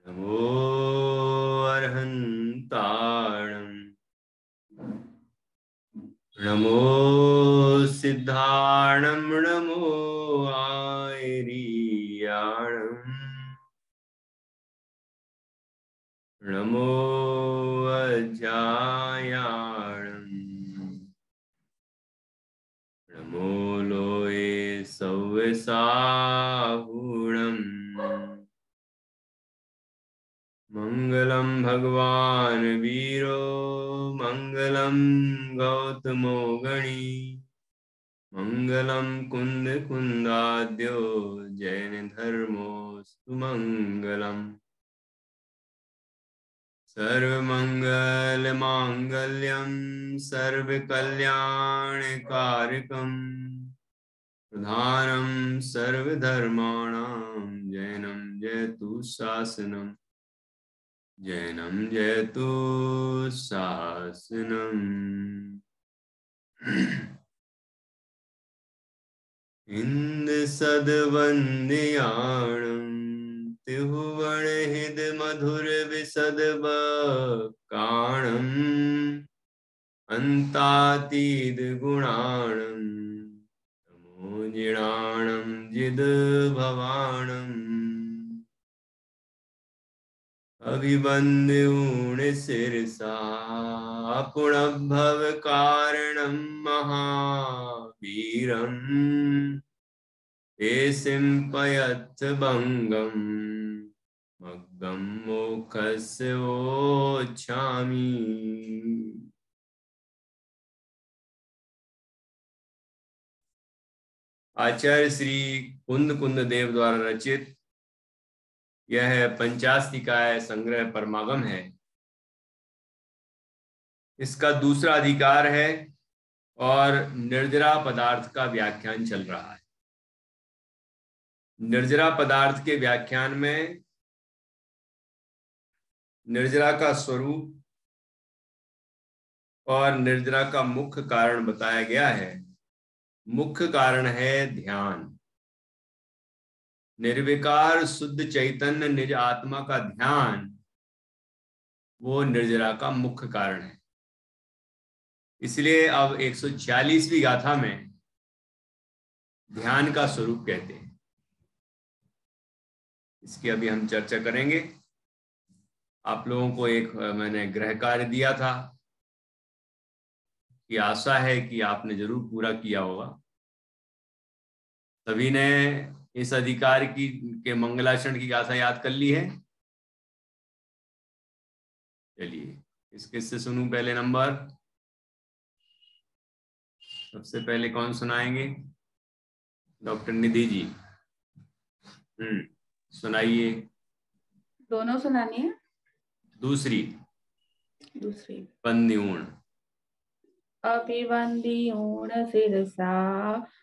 नमो अर्हन्ताणं नमो सिद्धाणं नमो आयरीयाणं नमो अजायाणं नमो लोये सव्यसाहुणम् मंगलम भगवान वीरो मंगलम गौतमो गणी मंगलम कुंद कुंदाद्यो जैन धर्मोस्तु मंगलम सर्वमंगल मांगल्यम सर्वकल्याणकारकम प्रधानम सर्वधर्माणां जैनम जयतु शासनम जैनम जयतु शासनम इंद सदवंदयाणं तिहुवन हिद मधुर विशद काणम अंतातीद गुणाणं नमो जिणाणं जिद भवाणं अभिवंद्यूण शिरसा पुनर्भव कारणं महावीरम् ते सिंपयथ भंगम मग्गम मोक्षस्य वोच्छामि। आचार्य श्री कुंद कुंद देव द्वारा रचित यह पंचास्तिकाय संग्रह परमागम है। इसका दूसरा अधिकार है और निर्जरा पदार्थ का व्याख्यान चल रहा है। निर्जरा पदार्थ के व्याख्यान में निर्जरा का स्वरूप और निर्जरा का मुख्य कारण बताया गया है। मुख्य कारण है ध्यान। निर्विकार शुद्ध चैतन्य निज आत्मा का ध्यान वो निर्जरा का मुख्य कारण है। इसलिए अब 146वीं गाथा में ध्यान का स्वरूप कहते हैं। इसकी अभी हम चर्चा करेंगे। आप लोगों को एक मैंने गृह कार्य दिया था कि आशा है कि आपने जरूर पूरा किया होगा। सभी ने इस अधिकार की के मंगलाचरण की गाथा याद कर ली है। चलिए इस किससे सुनूं पहले नंबर। सबसे पहले कौन सुनाएंगे? डॉक्टर निधि जी। सुनाइए। दोनों सुनानी है? दूसरी वंद्यूण। अभिवंद्यूण शिरसा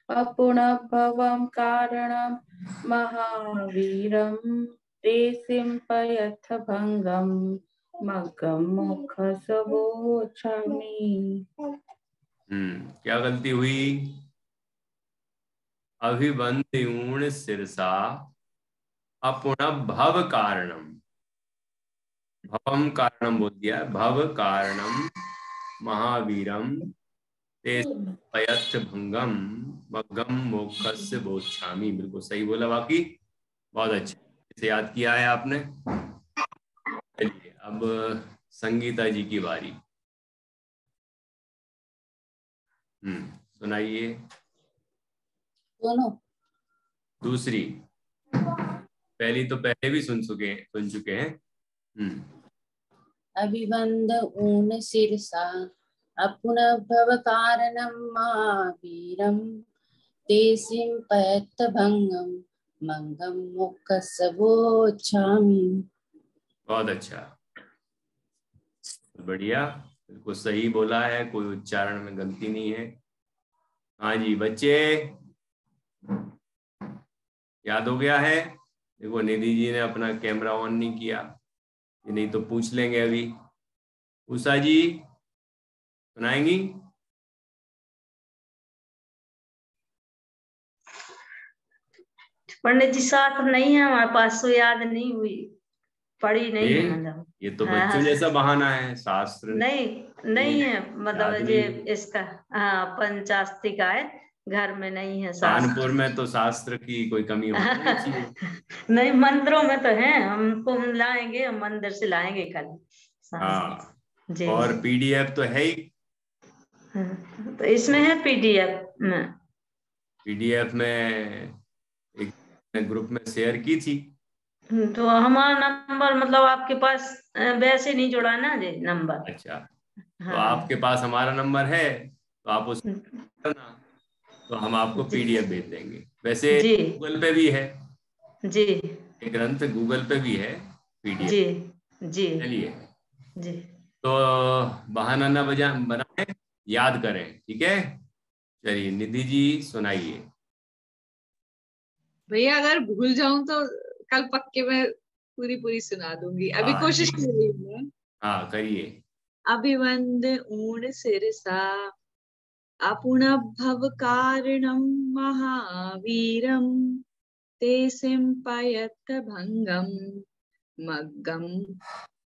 अपुनभवं कारणं महावीरं ते सिंपयथ भंगं मग्गं मोक्षसवोच्छामि। क्या गलती हुई? अभिवंद्यूण शिरसा अपुनभव कारणम। भवम कारणम बोल दिया। भव कारणम महावीरम ते पयथ भंगम मग्गम मोक्षस्य बोच्छामि। बिल्कुल सही बोला। बाकी बहुत अच्छा इसे याद किया है आपने। चलिए अब संगीता जी की बारी। सुनाइए। दोनों। दूसरी। पहली तो पहले भी सुन चुके हैं। अभिवंद ऊन शिरसा अपुनभव कारणं महावीरं ते सिंपयथ भंगम मंगम मोक्षसवोच्छामि। बहुत अच्छा, बढ़िया, बिल्कुल सही बोला है। कोई उच्चारण में गलती नहीं है। हाँ जी बच्चे, याद हो गया है? देखो निधि जी ने अपना कैमरा ऑन नहीं किया, नहीं तो पूछ लेंगे अभी। उषा जी सुनाएंगी? पंडित जी साथ नहीं है हमारे पास, तो याद नहीं हुई। पढ़ी नहीं ये है मतलब। ये तो हाँ, बच्चों जैसा बहाना है, शास्त्र नहीं है मतलब याद ये नहीं। इसका, हाँ पंचास्ती का है, घर में नहीं है शास्त्र। कानपुर में तो शास्त्र की कोई कमी होनी नहीं चाहिए। नहीं, मंदिरों में तो है, हमको लाएंगे, हम मंदिर से लाएंगे कल हाँ, जी। और पीडीएफ तो है ही। तो इसमें है पीडीएफ में। पीडीएफ में एक ग्रुप में शेयर की थी। तो हमारा नंबर मतलब आपके पास वैसे नहीं जुड़ा ना जी नंबर। अच्छा, तो हाँ आपके पास हमारा नंबर है तो आप उस करना, तो हम आपको पीडीएफ भेज देंगे। वैसे जी गूगल पे भी है, जी ये ग्रंथ गूगल पे भी है पीडीएफ। जी जी चलिए, जी। तो बहाना ना बनाए, याद करें, ठीक है। चलिए निधि जी सुनाइए। भैया अगर भूल जाऊं तो कल पक्के में पूरी पूरी सुना दूंगी, अभी हाँ कोशिश ठीक। कर रही हूँ मैं। हाँ करिए। अभिवंद ऊण सिरसा अपुन भव कारणम महावीरम ते सिंपयत भंगम मग्गम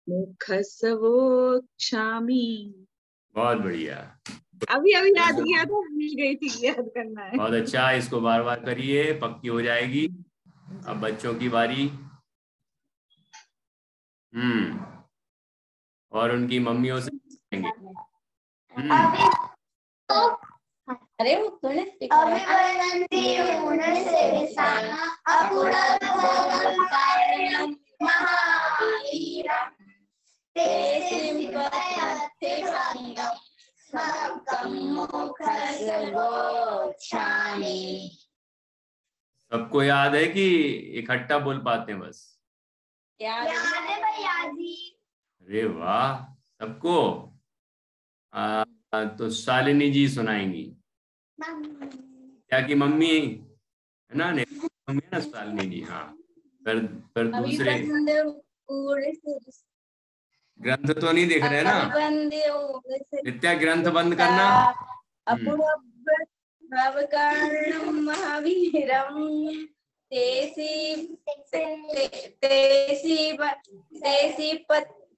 मुखसवोक्षामि। बहुत बढ़िया, अभी अभी याद किया था, भूल गई थी, याद करना है। बहुत अच्छा। इसको बार बार करिए, पक्की हो जाएगी। अब बच्चों की बारी। और उनकी मम्मियों से पूछेंगे। अरे वो तूने सबको याद है कि इकट्ठा बोल पाते हैं बस? याद अरे वाह, सबको। तो शालिनी जी सुनाएंगी क्या कि मम्मी है ना, नहीं मम्मी है ना शालिनी जी। हाँ, फिर दूसरे ग्रंथ तो नहीं देख रहे ना नित्या, ग्रंथ बंद करना। महावीरम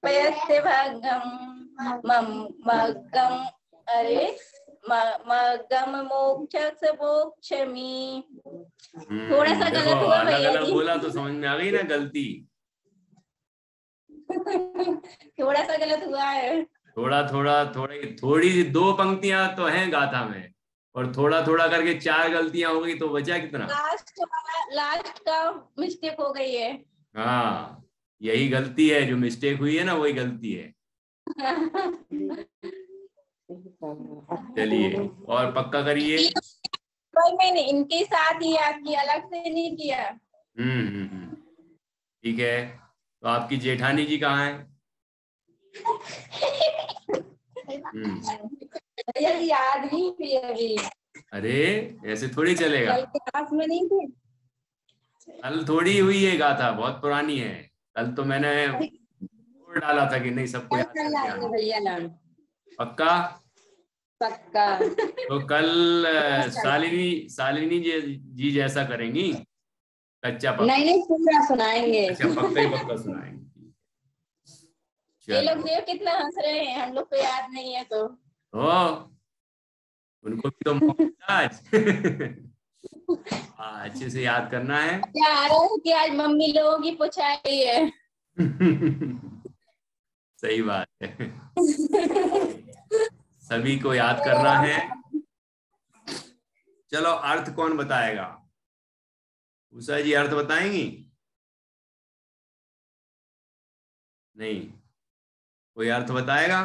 पयस्य भगम मग्गम, अरे मग्गम मोक्षस मोक्षमी। थोड़ा सा देखो, गलत हुआ अलग भैया अलग जी। बोला तो समझ में आ गई ना गलती। थोड़ा सा गलत हुआ है। थोड़ा थोड़ा थोड़ी दो पंक्तियां तो हैं गाथा में, और थोड़ा थोड़ा करके चार गलतियां हो गई, तो बचा कितना? लास्ट का मिस्टेक हो गई है। हाँ, यही गलती है, जो मिस्टेक हुई है ना वही गलती है। चलिए, और पक्का करिए। भाई मैंने इनके साथ ही याद किया, अलग से नहीं किया। ठीक है, तो आपकी जेठानी जी कहाँ है? याद नहीं थी अभी। अरे ऐसे थोड़ी चलेगा, कल क्लास में नहीं थे। कल थोड़ी हुई है गाथा, बहुत पुरानी है। कल तो मैंने बोल डाला था कि नहीं सबको याद करके आना। भैया पक्का? पक्का। तो कल शालिनी जी जैसा करेंगी, कच्चा पक्का? नहीं पूरा सुनाएंगे। अच्छा, पक्का ही पक्का सुनाएंगे। ये लोग देखो कितना हंस रहे हैं, हम लोग को याद नहीं है तो। उनको भी तो मौका मिला आज। अच्छे से याद करना है। क्या आ रहा है कि आज मम्मी लोगों की पुछाई है। सही बात है। सभी को याद करना है। चलो, अर्थ कौन बताएगा? उषा जी अर्थ बताएंगी? नहीं, कोई अर्थ बताएगा?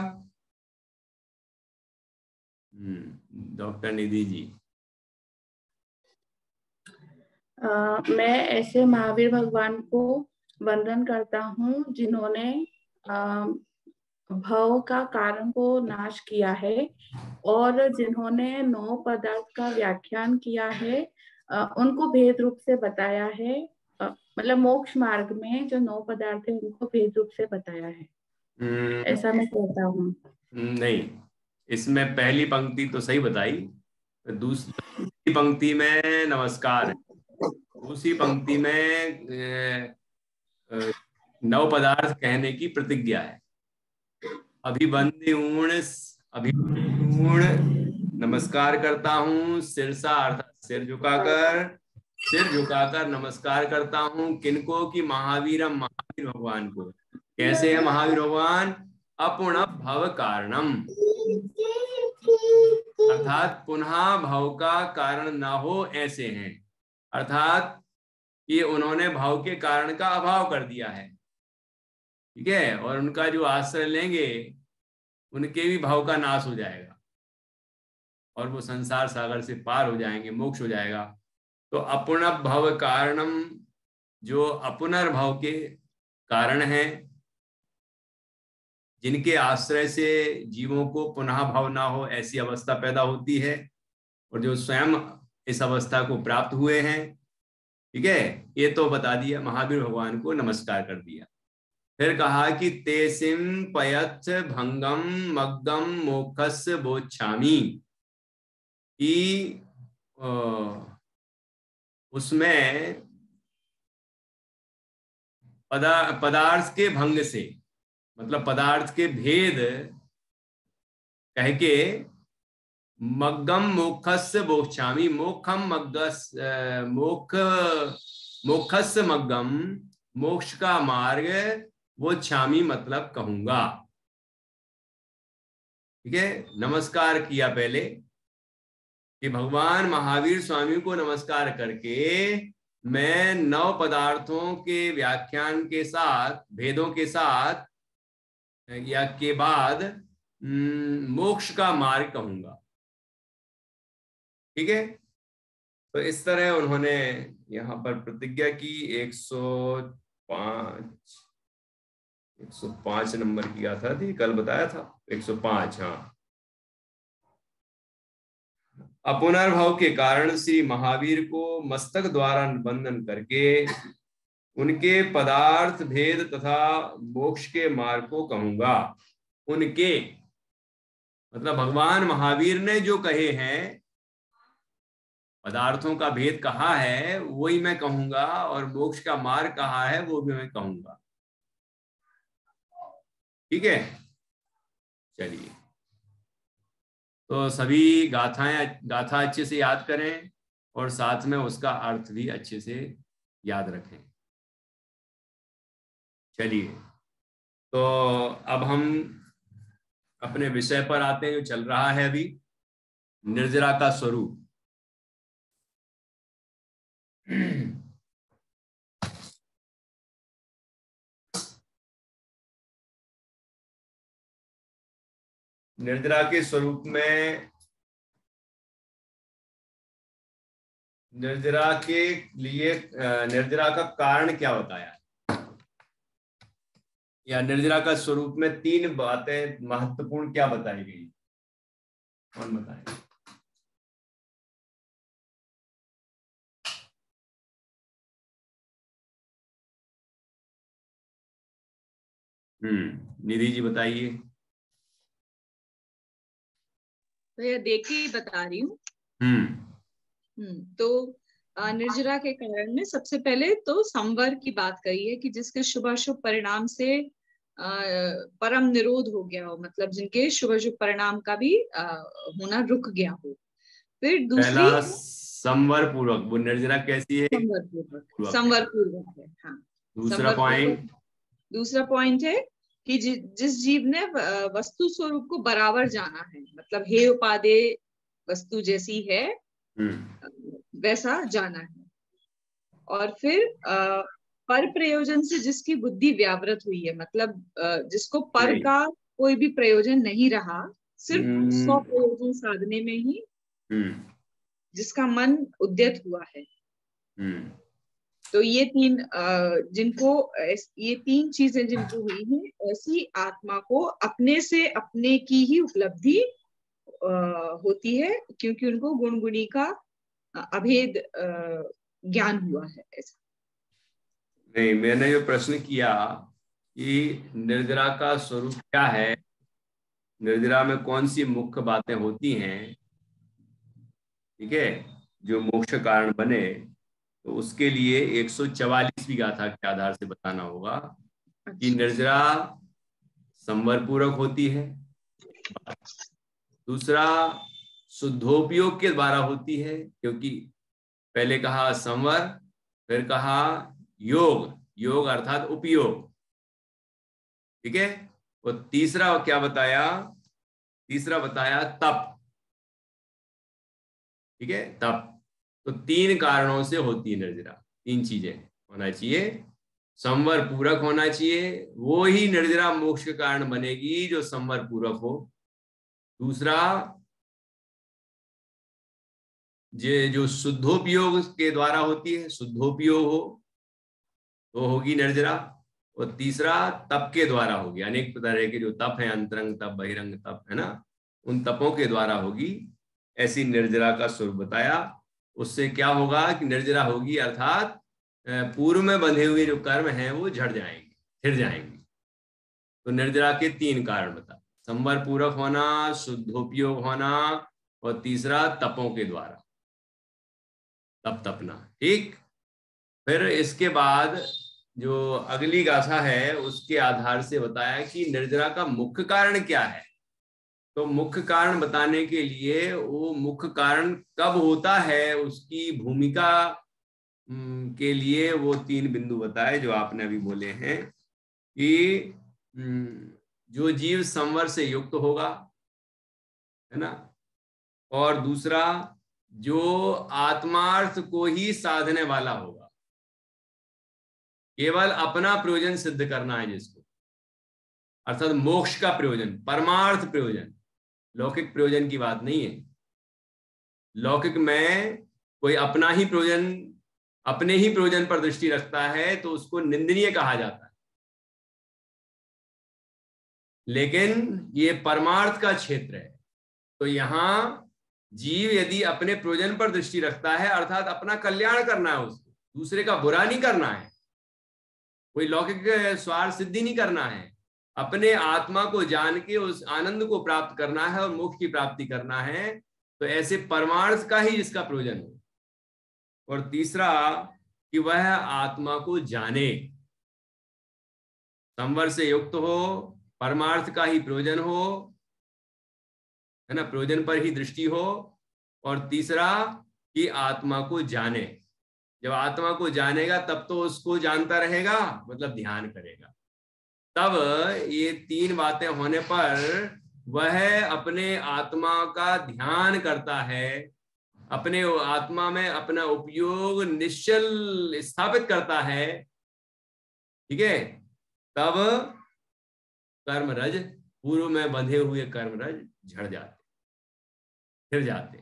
डॉक्टर निधि जी। मैं ऐसे महावीर भगवान को वंदन करता हूँ जिन्होंने भव का कारण को नाश किया है, और जिन्होंने 9 पदार्थ का व्याख्यान किया है, उनको भेद रूप से बताया है। मतलब मोक्ष मार्ग में जो 9 पदार्थ है उनको भेद रूप से बताया है, ऐसा मैं कहता हूँ। नहीं, इसमें पहली पंक्ति तो सही बताई, दूसरी पंक्ति में नमस्कार है, दूसरी पंक्ति में नव पदार्थ कहने की प्रतिज्ञा है। अभिवंद्यूण नमस्कार करता हूँ, सिरसा अर्थात सिर झुकाकर नमस्कार करता हूँ। किनको? की महावीरम, महावीर भगवान को। कैसे है महावीर भगवान? अपुन भव कारणम, अर्थात पुनः भव का कारण ना हो ऐसे हैं, अर्थात ये उन्होंने भव के कारण का अभाव कर दिया है, ठीक है, और उनका जो आश्रय लेंगे उनके भी भव का नाश हो जाएगा और वो संसार सागर से पार हो जाएंगे, मोक्ष हो जाएगा। तो अपुनः भव कारणम, जो अपुनर्भव के कारण है, जिनके आश्रय से जीवों को पुनः भव ना हो ऐसी अवस्था पैदा होती है, और जो स्वयं इस अवस्था को प्राप्त हुए हैं, ठीक है, ये तो बता दिया, महावीर भगवान को नमस्कार कर दिया। फिर कहा कि तेसिम पयथ भंगम मग्गम मोक्षस बोच्छामी, कि उसमें पदार्थ के भंग से, मतलब पदार्थ के भेद कह के, मग्गम मोक्षस बोच्छामी, मोक्षम मग्गस मोक्षस मग्गम, मोक्ष का मार्ग वो छामी मतलब कहूंगा, ठीक है। नमस्कार किया पहले कि भगवान महावीर स्वामी को नमस्कार करके मैं नव पदार्थों के व्याख्यान के साथ, भेदों के साथ या के बाद मोक्ष का मार्ग कहूंगा, ठीक है। तो इस तरह उन्होंने यहाँ पर प्रतिज्ञा की। 105 नंबर की गाथा थी, कल बताया था 105। हाँ, अपुनर्भव के कारण श्री महावीर को मस्तक द्वारा बंधन करके उनके पदार्थ भेद तथा मोक्ष के मार्ग को कहूंगा। उनके मतलब भगवान महावीर ने जो कहे हैं, पदार्थों का भेद कहा है वही मैं कहूंगा, और मोक्ष का मार्ग कहा है वो भी मैं कहूंगा, ठीक है। चलिए, तो सभी गाथा अच्छे से याद करें और साथ में उसका अर्थ भी अच्छे से याद रखें। चलिए, तो अब हम अपने विषय पर आते हैं जो चल रहा है अभी, निर्जरा का स्वरूप। निर्जरा के स्वरूप में, निर्जरा के लिए निर्जरा का कारण क्या बताया, या निर्जरा का स्वरूप में 3 बातें महत्वपूर्ण क्या बताई गई, कौन बताएगा? निधि जी बताइए। तो ये देख ही बता रही हूँ। तो निर्जरा के कारण में सबसे पहले तो संवर की बात करी है कि जिसके शुभ अशुभ परिणाम से परम निरोध हो गया हो, मतलब जिनके शुभ अशुभ परिणाम का भी होना रुक गया हो। फिर दूसरी संवर पूर्वक, वो निर्जरा कैसी है? संवर पूर्वक है। हाँ, दूसरा पॉइंट है कि जिस जीव ने वस्तु स्वरूप को बराबर जाना है, मतलब हे उपादे वस्तु जैसी है वैसा जाना है। और फिर पर प्रयोजन से जिसकी बुद्धि व्यावृत हुई है, मतलब जिसको पर का कोई भी प्रयोजन नहीं रहा, सिर्फ स्व प्रयोजन साधने में ही जिसका मन उद्यत हुआ है। तो ये 3 चीजें जिनको हुई हैं, ऐसी आत्मा को अपने से अपने की ही उपलब्धि होती है, क्योंकि उनको गुण गुणी का अभेद ज्ञान हुआ है। ऐसा नहीं, मैंने जो प्रश्न किया कि निर्जरा का स्वरूप क्या है, निर्जरा में कौन सी मुख्य बातें होती हैं, ठीक है, जो मोक्ष कारण बने, तो उसके लिए 144वीं गाथा के आधार से बताना होगा कि निर्जरा संवर पूरक होती है। दूसरा, शुद्धोपयोग के द्वारा होती है, क्योंकि पहले कहा संवर, फिर कहा योग, योग अर्थात उपयोग। ठीक है। और तीसरा क्या बताया? तीसरा बताया तप। ठीक है, तप। तो 3 कारणों से होती है निर्जरा। 3 चीजें होना चाहिए। संवर पूरक होना चाहिए, वो ही निर्जरा मोक्ष के कारण बनेगी जो संवर पूरक हो। दूसरा, जो शुद्धोपयोग के द्वारा होती है, शुद्धोपयोग हो तो होगी निर्जरा। और तीसरा, तप के द्वारा होगी। अनेक तरह के जो तप है, अंतरंग तप, बहिरंग तप, है ना, उन तपों के द्वारा होगी। ऐसी निर्जरा का स्वरूप बताया। उससे क्या होगा कि निर्जरा होगी अर्थात पूर्व में बंधे हुए जो कर्म हैं वो झड़ जाएंगे, फिर जाएंगे। तो निर्जरा के 3 कारण बता, संवर पूरक होना, शुद्धोपयोग होना, और तीसरा तपों के द्वारा तप तपना। ठीक। फिर इसके बाद जो अगली गाथा है उसके आधार से बताया कि निर्जरा का मुख्य कारण क्या है। तो मुख्य कारण बताने के लिए वो मुख्य कारण कब होता है उसकी भूमिका के लिए वो 3 बिंदु बताए जो आपने अभी बोले हैं कि जो जीव संवर से युक्त होगा, है ना, और दूसरा जो आत्मार्थ को ही साधने वाला होगा, केवल अपना प्रयोजन सिद्ध करना है जिसको, अर्थात मोक्ष का प्रयोजन, परमार्थ प्रयोजन, लौकिक प्रयोजन की बात नहीं है। लौकिक में कोई अपना ही प्रयोजन, अपने ही प्रयोजन पर दृष्टि रखता है तो उसको निंदनीय कहा जाता है। लेकिन ये परमार्थ का क्षेत्र है, तो यहां जीव यदि अपने प्रयोजन पर दृष्टि रखता है, अर्थात अपना कल्याण करना है उसको, दूसरे का बुरा नहीं करना है, कोई लौकिक स्वार्थ सिद्धि नहीं करना है, अपने आत्मा को जान के उस आनंद को प्राप्त करना है और मोक्ष की प्राप्ति करना है, तो ऐसे परमार्थ का ही जिसका प्रयोजन हो। और तीसरा कि वह आत्मा को जाने, संवर से युक्त हो, परमार्थ का ही प्रयोजन हो, है ना, प्रयोजन पर ही दृष्टि हो। और तीसरा कि आत्मा को जाने। जब आत्मा को जानेगा तब तो उसको जानता रहेगा, मतलब ध्यान करेगा। तब ये 3 बातें होने पर वह अपने आत्मा का ध्यान करता है, अपने आत्मा में अपना उपयोग निश्चल स्थापित करता है। ठीक है। तब कर्मरज, पूर्व में बंधे हुए कर्मरज झड़ जाते, फिर जाते।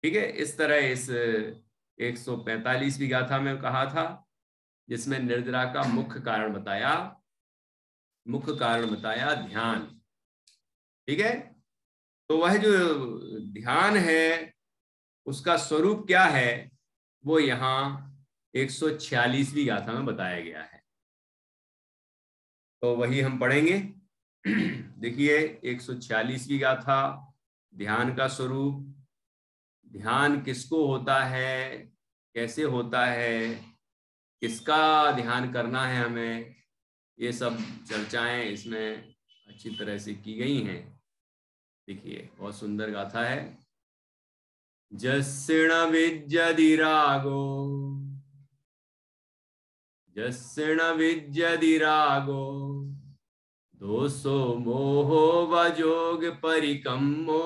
ठीक है। इस तरह इस 145वीं गाथा में कहा था, जिसमें निर्जरा का मुख्य कारण बताया, मुख्य कारण बताया ध्यान। ठीक है। तो वह जो ध्यान है उसका स्वरूप क्या है वो यहाँ 146वीं गाथा में बताया गया है। तो वही हम पढ़ेंगे। देखिए 146वीं गाथा, ध्यान का स्वरूप। ध्यान किसको होता है, कैसे होता है, किसका ध्यान करना है हमें, ये सब चर्चाएं इसमें अच्छी तरह से की गई हैं। देखिए बहुत सुंदर गाथा है। जस्सिण विद्यति रागो, जस्सिण विद्यति रागो, दोषो मोहो वजोग परिकम्मो,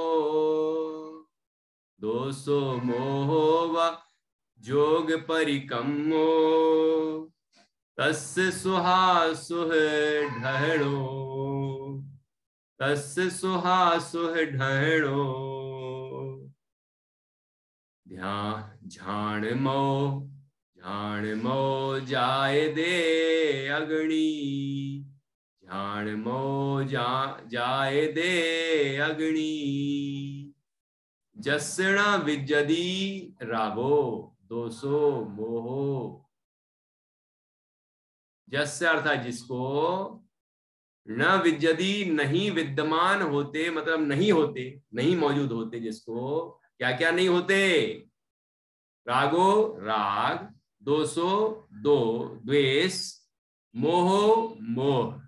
दोषो मोहो वजोग परिकम्मो, तस्य सुहासुः ढहणो, तस्य सुहासुः ढहणो, ध्यान झाणमो जाय दे अग्नि, झाणमो जाय दे अग्नि, जस्सिण विद्यति रागो, दोषो मोहो। जस्य अर्थात जिसको, न विद्यति नहीं विद्यमान होते, मतलब नहीं होते, नहीं मौजूद होते, जिसको क्या क्या नहीं होते, रागो राग, दोषो दो द्वेष, मोह मोह,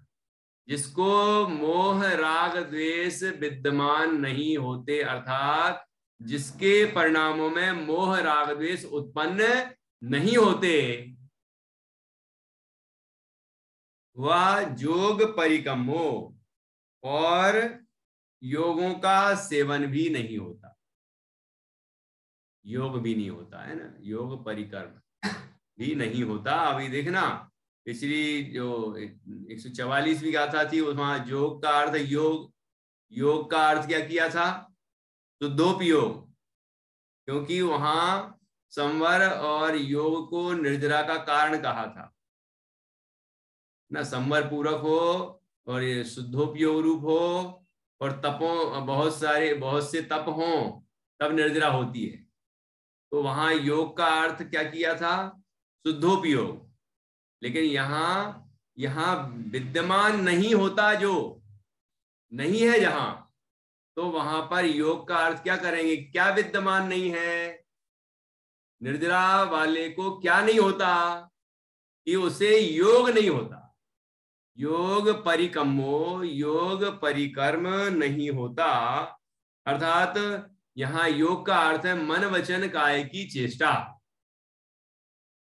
जिसको मोह राग द्वेष विद्यमान नहीं होते, अर्थात जिसके परिणामों में मोह राग द्वेष उत्पन्न नहीं होते, वह जोग परिकम्मो, और योगों का सेवन भी नहीं होता, योग भी नहीं होता है ना, योग परिकर्म भी नहीं होता। अभी देखना पिछली जो 144वीं गाथा थी, वहां योग का अर्थ योग, योग का अर्थ क्या किया था? शुद्धोपयोग, क्योंकि वहां संवर और योग को निर्जरा का कारण कहा था ना, संवर पूरक हो और ये शुद्धोपयोग रूप हो और तपों बहुत से तप हों तब निर्जरा होती है। तो वहां योग का अर्थ क्या किया था? शुद्धोपयोग। लेकिन यहाँ विद्यमान नहीं होता, जो नहीं है जहां, तो वहां पर योग का अर्थ क्या करेंगे? क्या विद्यमान नहीं है? निर्जरा वाले को क्या नहीं होता कि उसे योग नहीं होता, योग परिकम्मो, योग परिकर्म नहीं होता। अर्थात यहाँ योग का अर्थ है मन वचन काय की चेष्टा।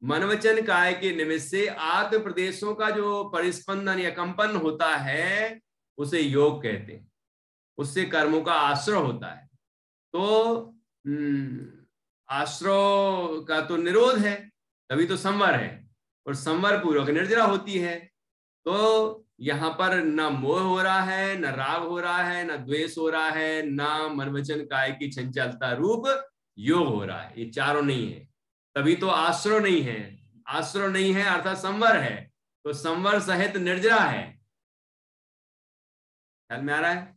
मन वचन काय के निमित्त से आत्म प्रदेशों का जो परिस्पंदन या कंपन होता है उसे योग कहते हैं, उससे कर्मों का आश्रय होता है। तो आश्रय का तो निरोध है, तभी तो संवर है, और संवर पूर्वक निर्जरा होती है। तो यहाँ पर न मोह हो रहा है, न राग हो रहा है, न द्वेष हो रहा है, न मन वचन काय की चंचलता रूप योग हो रहा है। ये चारों नहीं है, तभी तो आश्रय नहीं है। आश्रय नहीं है अर्थात संवर है, तो संवर सहित निर्जरा है। ख्याल में आ रहा है?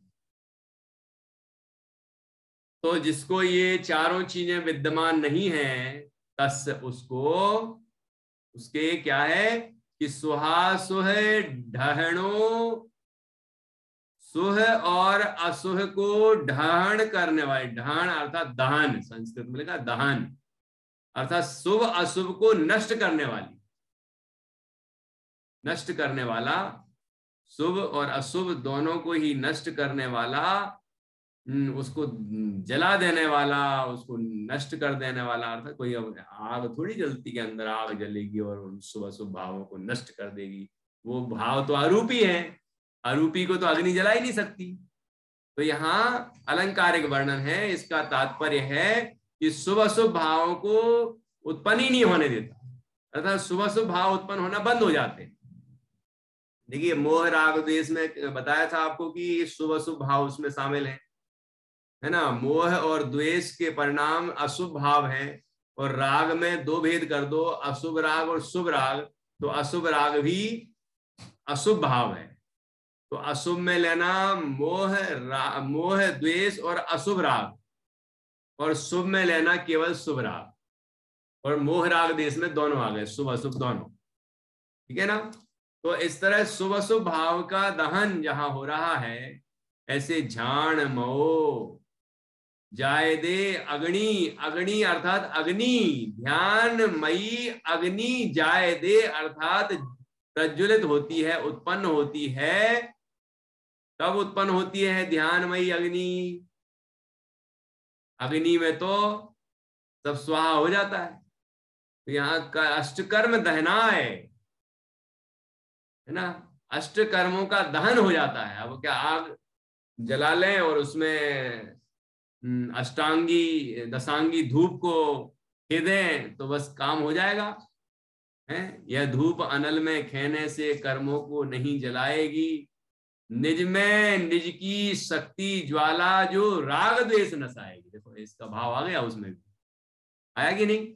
तो जिसको ये चारों चीजें विद्यमान नहीं है, तस् उसको, उसके क्या है कि सुहा सुह ढहणो, सुह और असुह को ढहण करने वाली, ढहण अर्थात दहन, संस्कृत में लिखा दहन, अर्थात शुभ अशुभ को नष्ट करने वाली, नष्ट करने वाला, शुभ और अशुभ दोनों को ही नष्ट करने वाला, उसको जला देने वाला, उसको नष्ट कर देने वाला। अर्थात कोई आग थोड़ी जलती के अंदर आग जलेगी और उन शुभ अशुभ भावों को नष्ट कर देगी। वो भाव तो अरूपी है, अरूपी को तो अग्नि जला ही नहीं सकती। तो यहाँ अलंकारिक वर्णन है, इसका तात्पर्य है कि शुभ अशुभ भावों को उत्पन्न ही नहीं होने देता, अर्थात शुभ अशुभ भाव उत्पन्न होना बंद हो जाते हैं। देखिए मोह राग द्वेष में बताया था आपको कि शुभ अशुभ भाव उसमें शामिल है ना। मोह और द्वेष के परिणाम अशुभ भाव है, और राग में दो भेद कर दो, अशुभ राग और शुभ राग। तो अशुभ राग भी अशुभ भाव है, तो अशुभ में लेना मोह द्वेष और अशुभ राग, और शुभ में लेना केवल शुभ राग, और मोह राग द्वेष में दोनों आ गए, शुभ अशुभ दोनों। ठीक है ना। तो इस तरह शुभ अशुभ भाव का दहन जहां हो रहा है, ऐसे झाण मोह जाय दे अग्नि, अग्नि अर्थात अग्नि, ध्यानमयी अग्नि जाय दे अर्थात प्रज्वलित होती है, उत्पन्न होती है। कब उत्पन्न होती है ध्यानमयी अग्नि? अग्नि में तो सब स्वाहा हो जाता है। तो यहाँ का अष्टकर्म दहना है ना, अष्टकर्मों का दहन हो जाता है। अब क्या आग जला लें और उसमें अष्टांगी दशांगी धूप को खेदें तो बस काम हो जाएगा? है यह धूप अनल में खेने से कर्मों को नहीं जलाएगी, निज में निज की शक्ति ज्वाला जो राग द्वेष नसाएगी। देखो इसका भाव आ गया, उसमें भी आया कि नहीं,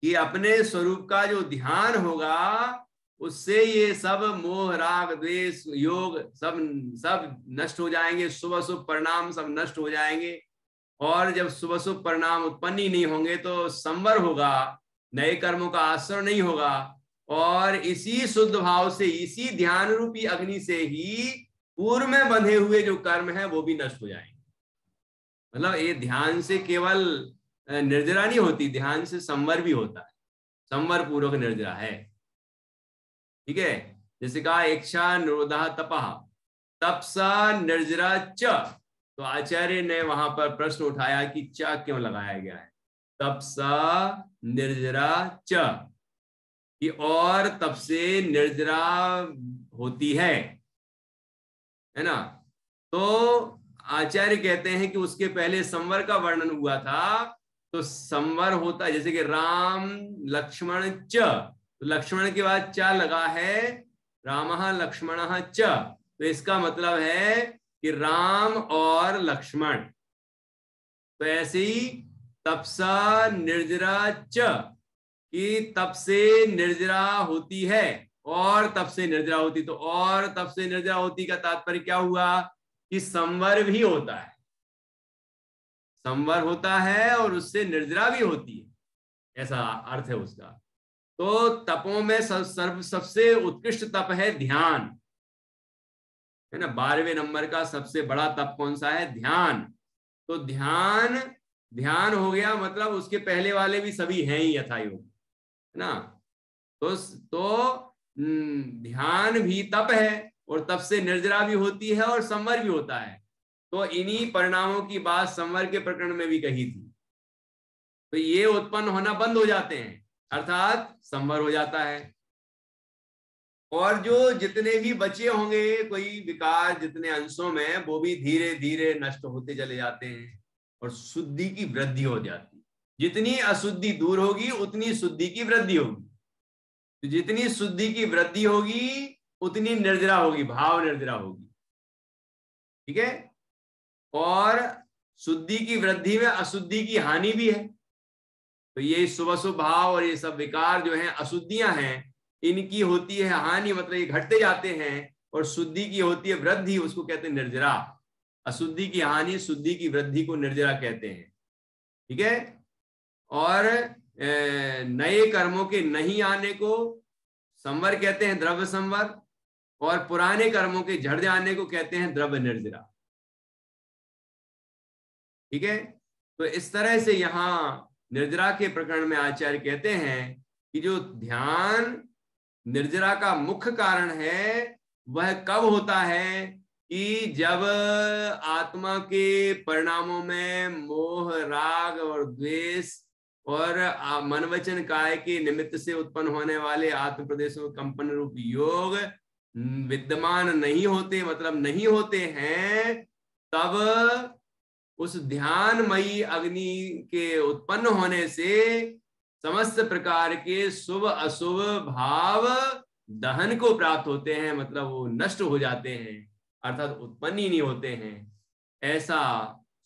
कि अपने स्वरूप का जो ध्यान होगा उससे ये सब मोह राग द्वेष योग सब नष्ट हो जाएंगे, शुभ अशुभ परिणाम सब नष्ट हो जाएंगे। और जब शुभ अशुभ परिणाम उत्पन्न ही नहीं होंगे तो संवर होगा, नए कर्मों का आश्रय नहीं होगा, और इसी शुद्ध भाव से, इसी ध्यान रूपी अग्नि से ही पूर्व में बंधे हुए जो कर्म है वो भी नष्ट हो जाएंगे। मतलब ये ध्यान से केवल निर्जरा नहीं होती, ध्यान से संवर भी होता है, संवर पूर्वक निर्जरा है। ठीक है, जैसे कहा इच्छा निरोधा तपः तपसा निर्जरा च, तो आचार्य ने वहां पर प्रश्न उठाया कि च क्यों लगाया गया है, तपसा निर्जरा च, कि और तप से निर्जरा होती है ना। तो आचार्य कहते हैं कि उसके पहले संवर का वर्णन हुआ था, तो संवर होता है जैसे कि राम लक्ष्मण च, तो लक्ष्मण के बाद च लगा है, रामः लक्ष्मणः च, तो इसका मतलब है कि राम और लक्ष्मण। तो ऐसे ही तपसा निर्जरा च, कि तप से निर्जरा होती है और तप से निर्जरा होती, तो और तप से निर्जरा होती का तात्पर्य क्या हुआ कि संवर भी होता है, संवर होता है और उससे निर्जरा भी होती है, ऐसा अर्थ है उसका। तो तपों में सबसे उत्कृष्ट तप है ध्यान, है ना। 12वें नंबर का सबसे बड़ा तप कौन सा है, ध्यान। तो ध्यान, ध्यान हो गया मतलब उसके पहले वाले भी सभी हैं ही यथा योग, है ना। तो ध्यान भी तप है और तप से निर्जरा भी होती है और संवर भी होता है। तो इन्हीं परिणामों की बात संवर के प्रकरण में भी कही थी। तो ये उत्पन्न होना बंद हो जाते हैं, अर्थात संवर हो जाता है। और जो जितने भी बचे होंगे कोई विकार जितने अंशों में, वो भी धीरे धीरे नष्ट होते चले जाते हैं और शुद्धि की वृद्धि हो जाती है। जितनी अशुद्धि दूर होगी उतनी शुद्धि की वृद्धि होगी, तो जितनी शुद्धि की वृद्धि होगी उतनी निर्जरा होगी, भाव निर्जरा होगी, ठीक है। और शुद्धि की वृद्धि में अशुद्धि की हानि भी है। तो ये शुभ भाव और ये सब विकार जो हैं, अशुद्धियां हैं, इनकी होती है हानि, मतलब ये घटते जाते हैं, और शुद्धि की होती है वृद्धि, उसको कहते हैं निर्जरा। अशुद्धि की हानि, शुद्धि की वृद्धि को निर्जरा कहते हैं, ठीक है। और नए कर्मों के नहीं आने को संवर कहते हैं, द्रव्य संवर, और पुराने कर्मों के झड़ जाने को कहते हैं द्रव्य निर्जरा, ठीक है। तो इस तरह से यहाँ निर्जरा के प्रकरण में आचार्य कहते हैं कि जो ध्यान निर्जरा का मुख्य कारण है वह कब होता है कि जब आत्मा के परिणामों में मोह, राग और द्वेष और मन वचन काय के निमित्त से उत्पन्न होने वाले आत्म प्रदेशों कंपन रूप योग विद्यमान नहीं होते, मतलब नहीं होते हैं, तब उस ध्यानमयी अग्नि के उत्पन्न होने से समस्त प्रकार के शुभ अशुभ भाव दहन को प्राप्त होते हैं, मतलब वो नष्ट हो जाते हैं, अर्थात उत्पन्न ही नहीं होते हैं। ऐसा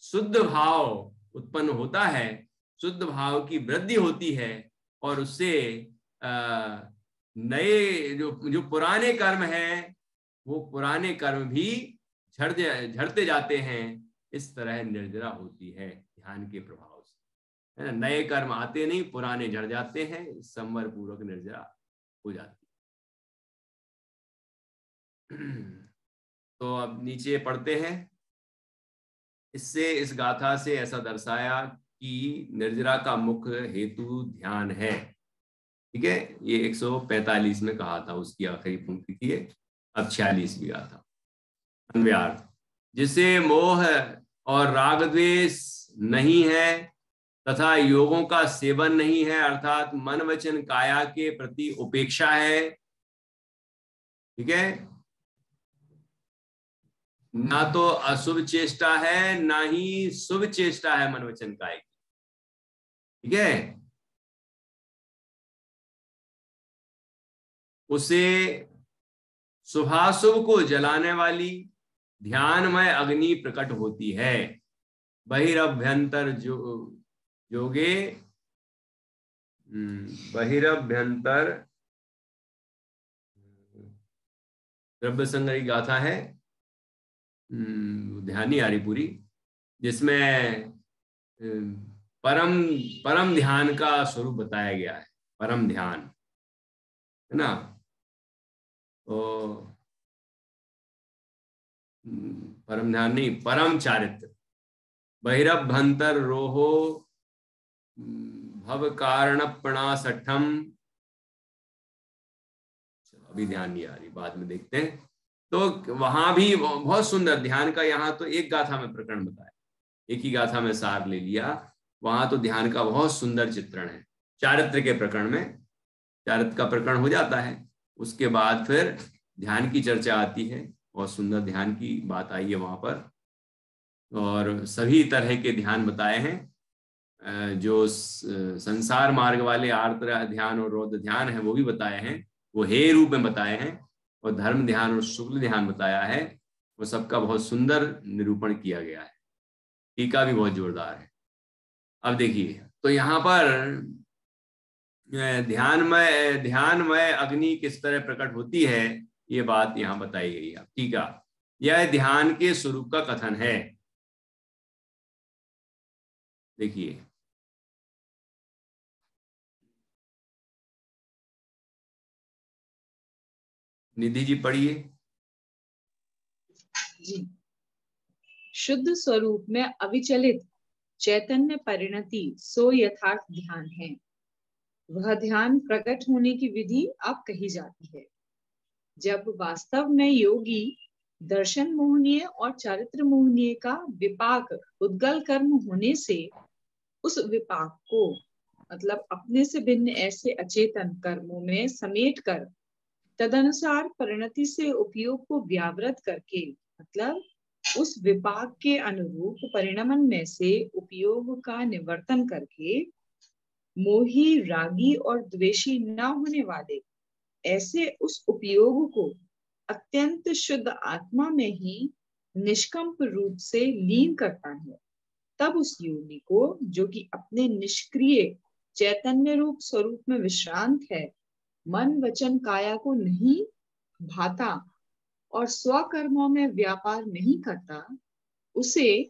शुद्ध भाव उत्पन्न होता है, शुद्ध भाव की वृद्धि होती है, और उससे नए जो पुराने कर्म हैं वो पुराने कर्म भी झड़ते जाते हैं। इस तरह निर्जरा होती है ध्यान के प्रभाव से, है ना। नए कर्म आते नहीं, पुराने झड़ जाते हैं, संवर पूर्वक निर्जरा हो जाती है। तो अब नीचे पढ़ते हैं। इससे, इस गाथा से ऐसा दर्शाया कि निर्जरा का मुख्य हेतु ध्यान है, ठीक है। ये 145 में कहा था, उसकी आखिरी पंक्ति थी। अब 46 गाथा। अन्वयार्थ, जिसे मोह और राग द्वेष नहीं है तथा योगों का सेवन नहीं है, अर्थात मन वचन काया के प्रति उपेक्षा है, ठीक है। ना तो अशुभ चेष्टा है ना ही शुभ चेष्टा है मन वचन काय की, ठीक है। उसे शुभाशुभ को जलाने वाली ध्यानमय अग्नि प्रकट होती है। बहिरभ्यंतर जोगे, बहिरभ्यंतर द्रव्य संग्रही गाथा है, ध्यान नहीं आ रही पूरी, जिसमें परम ध्यान का स्वरूप बताया गया है, परम ध्यान, है ना। तो परम ध्यान नहीं, परम चारित्र। बहिरभ्यंतर रोहो भव कारण प्रणासठम, अभी ध्यान नहीं आ रही, बाद में देखते हैं। तो वहां भी बहुत सुंदर ध्यान का, यहाँ तो एक गाथा में प्रकरण बताया, एक ही गाथा में सार ले लिया। वहां तो ध्यान का बहुत सुंदर चित्रण है। चारित्र के प्रकरण में चारित्र का प्रकरण हो जाता है, उसके बाद फिर ध्यान की चर्चा आती है। बहुत सुंदर ध्यान की बात आई है वहां पर, और सभी तरह के ध्यान बताए हैं। जो संसार मार्ग वाले आर्द्र ध्यान और रौद्र ध्यान है वो भी बताए हैं, वो हे रूप में बताए हैं, और धर्म ध्यान और शुक्ल ध्यान बताया है। वो सबका बहुत सुंदर निरूपण किया गया है, टीका भी बहुत जोरदार है। अब देखिए, तो यहाँ पर ध्यानमय अग्नि किस तरह प्रकट होती है, ये बात यहाँ बताई गई है। टीका, यह ध्यान के स्वरूप का कथन है। देखिए, निधि जी पढ़िए। जी। शुद्ध स्वरूप में अविचलित चैतन्य परिणति सो यथार्थ ध्यान है। वह ध्यान प्रकट होने की विधि अब कही जाती है। जब वास्तव में योगी दर्शन मोहनीय और चारित्र मोहनीय का विपाक उद्गल कर्म होने से उस विपाक को, मतलब अपने से भिन्न ऐसे अचेतन कर्मों में समेट कर तदनुसार परिणति से उपयोग को व्यावृत करके, मतलब उस विपाक के अनुरूप परिणमन में से उपयोग का निवर्तन करके मोही, रागी और द्वेषी न होने वाले ऐसे उस उपयोग को अत्यंत शुद्ध आत्मा में ही निष्कंप रूप से लीन करता है। तब उस योगी को, जो कि अपने निष्क्रिय चैतन्य रूप स्वरूप में विश्रांत है, मन वचन काया को नहीं भाता और स्वकर्मों में व्यापार नहीं करता, उसे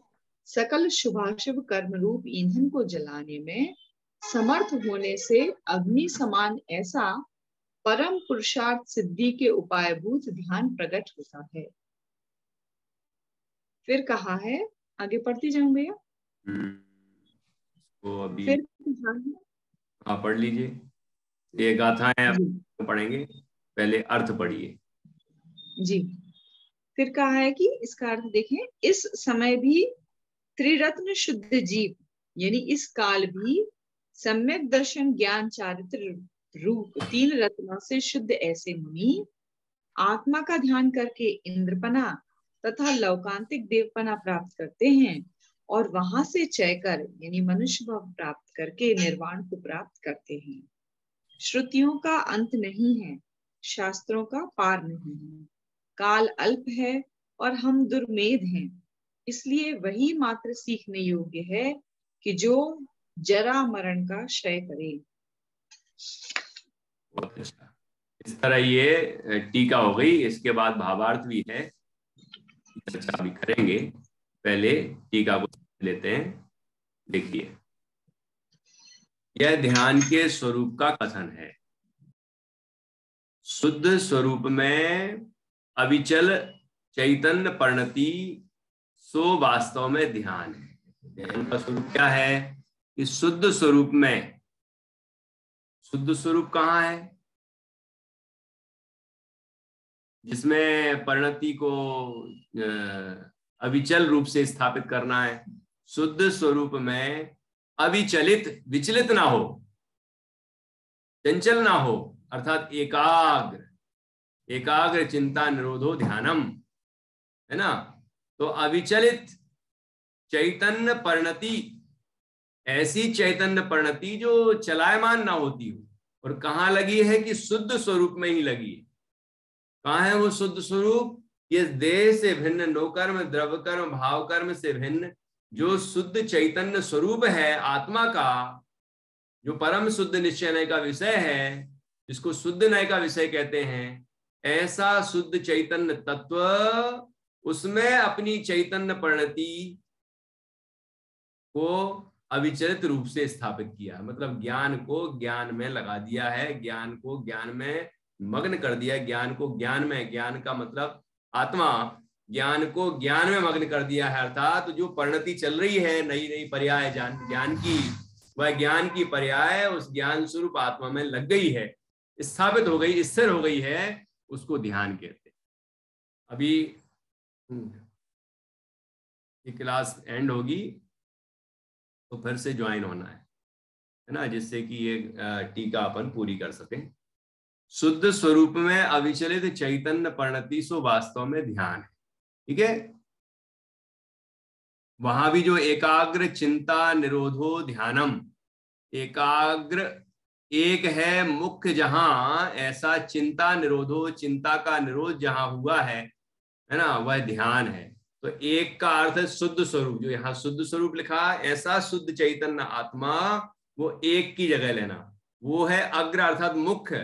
सकल शुभाशुभ कर्म रूप ईंधन को जलाने में समर्थ होने से अग्नि समान ऐसा परम पुरुषार्थ सिद्धि के उपायभूत ध्यान प्रकट होता है। फिर कहा है, आगे पढ़ती जाऊं भैया? तो अभी फिर आप पढ़ लीजिए, ये गाथाएं आप पढ़ेंगे, पहले अर्थ पढ़िए जी। फिर कहा है कि इसका अर्थ देखें, इस समय भी त्रिरत्न शुद्ध जीव, यानी इस काल भी सम्यक दर्शन ज्ञान चारित्र रूप 3 रत्नों से शुद्ध ऐसे मुनि आत्मा का ध्यान करके इंद्रपना तथा लौकांतिक देवपना प्राप्त करते हैं, और वहां से चय कर यानी मनुष्य भाव प्राप्त करके निर्वाण को प्राप्त करते हैं। श्रुतियों का अंत नहीं है, शास्त्रों का पार नहीं है, काल अल्प है और हम दुर्मेध हैं, इसलिए वही मात्र सीखने योग्य है कि जो जरा मरण का क्षय करे। बहुत अच्छा। इस तरह ये टीका हो गई, इसके बाद भावार्थ भी है, चर्चा भी करेंगे। पहले टीका को लेते हैं। देखिए, यह ध्यान के स्वरूप का कथन है। शुद्ध स्वरूप में अविचल चैतन्य परिणति सो वास्तव में ध्यान है। ध्यान का स्वरूप क्या है? कि शुद्ध स्वरूप में, शुद्ध स्वरूप कहाँ है? जिसमें परिणति को अविचल रूप से स्थापित करना है। शुद्ध स्वरूप में अविचलित, विचलित ना हो, चंचल ना हो, अर्थात एकाग्र, एकाग्र चिंता निरोधो ध्यानम, है ना। तो अविचलित चैतन्य परिणति, ऐसी चैतन्य परिणति जो चलायमान ना होती हो, और कहाँ लगी है? कि शुद्ध स्वरूप में ही लगी है। कहाँ है वो शुद्ध स्वरूप? ये देह से भिन्न, नोकर्म, द्रव्य कर्म, भाव कर्म से भिन्न जो शुद्ध चैतन्य स्वरूप है आत्मा का, जो परम शुद्ध निश्चय नय का विषय है, जिसको शुद्ध नय का विषय कहते हैं, ऐसा शुद्ध चैतन्य तत्व, उसमें अपनी चैतन्य परिणति को अविचलित रूप से स्थापित किया। मतलब ज्ञान को ज्ञान में लगा दिया है, ज्ञान को ज्ञान में मग्न कर दिया, ज्ञान को ज्ञान में, ज्ञान का मतलब आत्मा, ज्ञान को ज्ञान में मग्न कर दिया है। अर्थात जो परिणति चल रही है नई नई पर्याय ज्ञान की, वह ज्ञान की पर्याय उस ज्ञान स्वरूप आत्मा में लग गई है, स्थापित हो गई, स्थिर हो गई है। उसको ध्यान कहते हैं। अभी ये क्लास एंड होगी तो फिर से ज्वाइन होना है ना, जिससे कि ये टीका अपन पूरी कर सकें। शुद्ध स्वरूप में अविचलित चैतन्य परिणति सो वास्तव में ध्यान है। ठीक है, वहां भी जो एकाग्र चिंता निरोधो ध्यानम, एकाग्र एक है मुख्य, जहां ऐसा चिंता निरोधो, चिंता का निरोध जहां हुआ है ना, वह ध्यान है। तो एक का अर्थ है शुद्ध स्वरूप, जो यहाँ शुद्ध स्वरूप लिखा, ऐसा शुद्ध चैतन्य आत्मा, वो एक की जगह लेना, वो है अग्र अर्थात मुख्य,